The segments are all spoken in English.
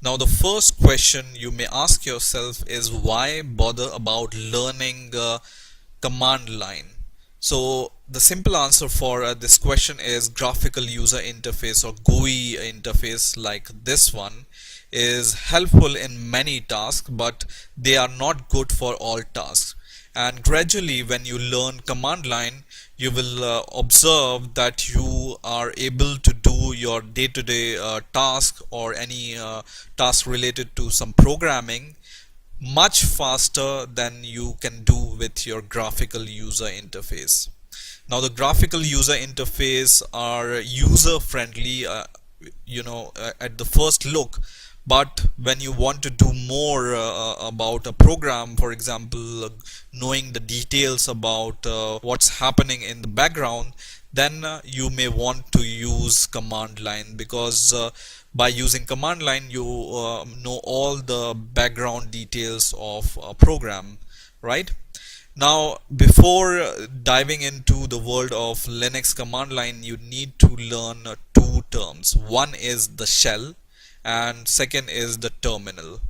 Now, the first question you may ask yourself is why bother about learning command line? So, the simple answer for this question is graphical user interface or GUI interface like this one is helpful in many tasks, but they are not good for all tasks. And gradually, when you learn command line, you will observe that you are able to do your day-to-day task or any task related to some programming much faster than you can do with your graphical user interface. Now, the graphical user interface are user friendly, at the first look, but when you want to do more about a program, for example, knowing the details about what's happening in the background, then you may want to use command line, because by using command line you know all the background details of a program, right? Now, before diving into the world of Linux command line, you need to learn two terms. One is the shell and second is the terminal.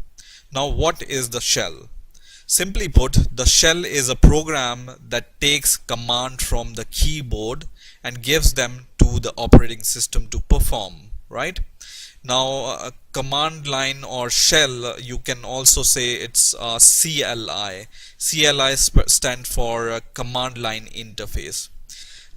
Now, what is the shell? Simply put, the shell is a program that takes command from the keyboard and gives them to the operating system to perform, right? Now, a command line or shell, you can also say it's CLI. CLI stands for command line interface.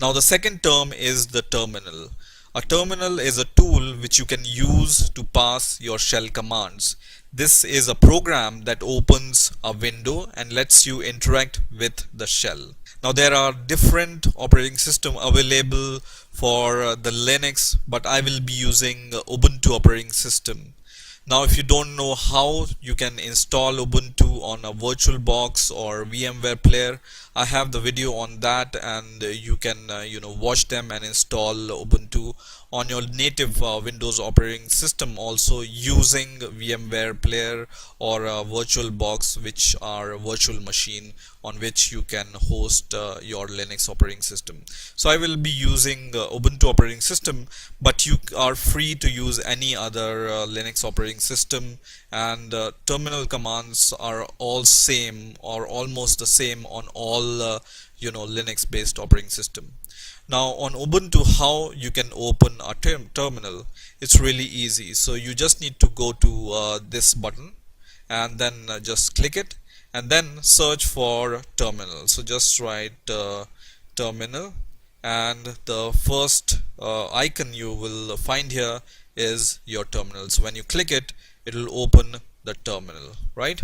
Now, the second term is the terminal. A terminal is a tool which you can use to pass your shell commands. This is a program that opens a window and lets you interact with the shell. Now, there are different operating systems available for the Linux, but I will be using Ubuntu operating system. Now, if you don't know how you can install Ubuntu on a VirtualBox or VMware player, I have the video on that, and you can watch them and install Ubuntu on your native Windows operating system also using VMware player or VirtualBox, which are a virtual machine on which you can host your Linux operating system. So I will be using Ubuntu operating system, but you are free to use any other Linux operating system, and terminal commands are all same or almost the same on all Linux based operating system. Now, on Ubuntu, how you can open a terminal? It's really easy. So you just need to go to this button and then just click it and then search for terminal. So just write terminal, and the first icon you will find here is your terminal. So when you click it, it will open the terminal, right?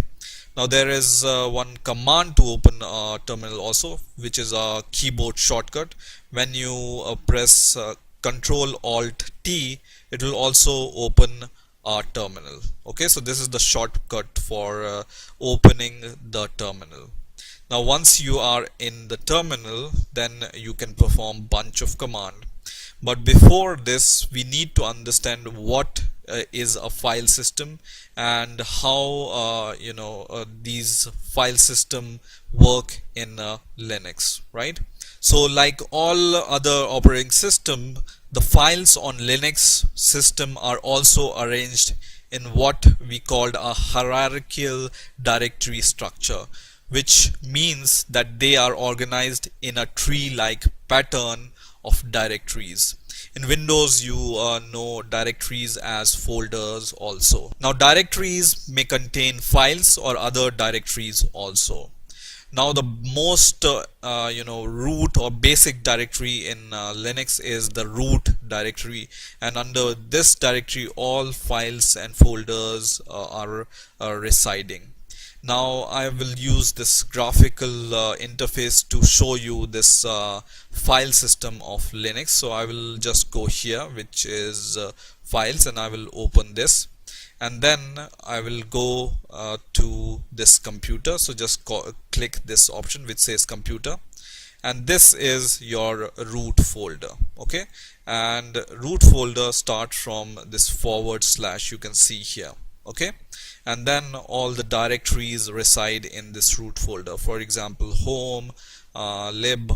Now, there is one command to open a terminal also, which is a keyboard shortcut. When you press Control Alt T, it will also open a terminal. Okay, so this is the shortcut for opening the terminal. Now, once you are in the terminal, then you can perform bunch of command. But before this, we need to understand what is a file system and how these file system work in Linux, right? So like all other operating system, the files on Linux system are also arranged in what we called a hierarchical directory structure, which means that they are organized in a tree-like pattern of directories. In Windows, you know directories as folders also. Now, directories may contain files or other directories also. Now, the most root or basic directory in Linux is the root directory, and under this directory all files and folders are residing. Now, I will use this graphical interface to show you this file system of Linux. So I will just go here, which is files, and I will open this, and then I will go to this computer. So just click this option which says computer, and this is your root folder. Okay, and root folder start from this / you can see here. Okay, and then all the directories reside in this root folder. For example, home, lib,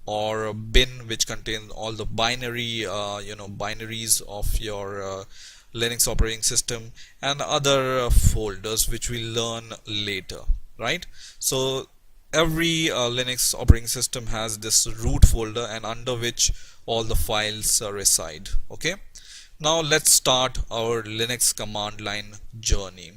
or bin, which contains all the binary binaries of your Linux operating system, and other folders which we learn later, right? So every Linux operating system has this root folder, and under which all the files reside. Okay, now let's start our Linux command line journey.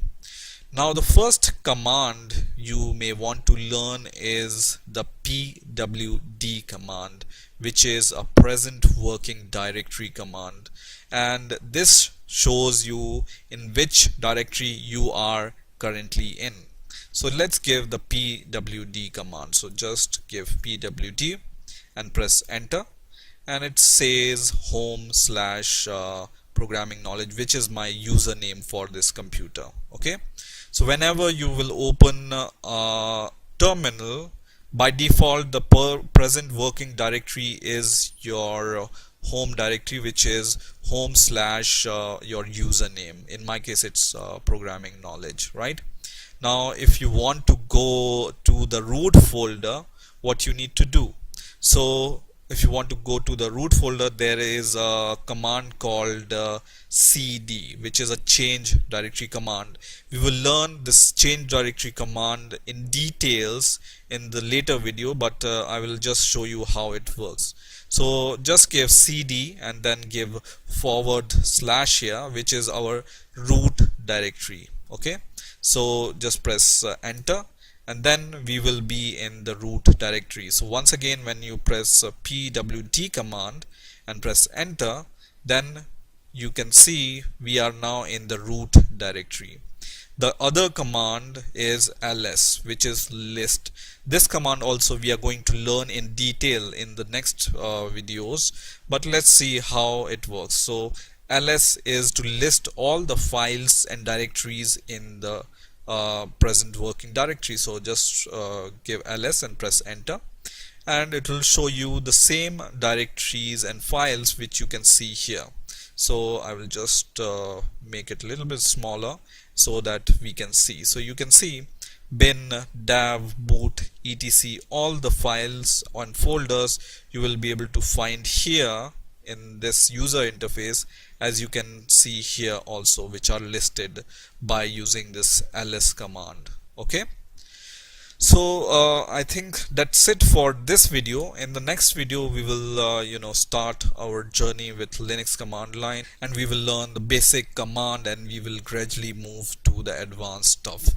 Now the first command you may want to learn is the pwd command, which is a present working directory command, and this shows you in which directory you are currently in. So let's give the pwd command. So just give pwd and press enter, and it says home/programming knowledge, which is my username for this computer. Okay, so whenever you will open a terminal, by default the present working directory is your home directory, which is home/your username. In my case it's programming knowledge, right? Now if you want to go to the root folder, what you need to do, so if you want to go to the root folder, there is a command called cd, which is a change directory command. We will learn this change directory command in details in the later video, but I will just show you how it works. So just give cd and then give / here, which is our root directory. Okay, so just press enter, and then we will be in the root directory. So once again, when you press pwd command and press enter, then you can see we are now in the root directory. The other command is ls, which is list. This command also we are going to learn in detail in the next videos, but let's see how it works. So ls is to list all the files and directories in the present working directory. So just give ls and press enter, and it will show you the same directories and files which you can see here. So I will just make it a little bit smaller so that we can see. So you can see bin, dav, boot, etc, all the files and folders you will be able to find here in this user interface, as you can see here also, which are listed by using this ls command. Okay, so I think that's it for this video. In the next video we will start our journey with Linux command line, and we will learn the basic command, and we will gradually move to the advanced stuff.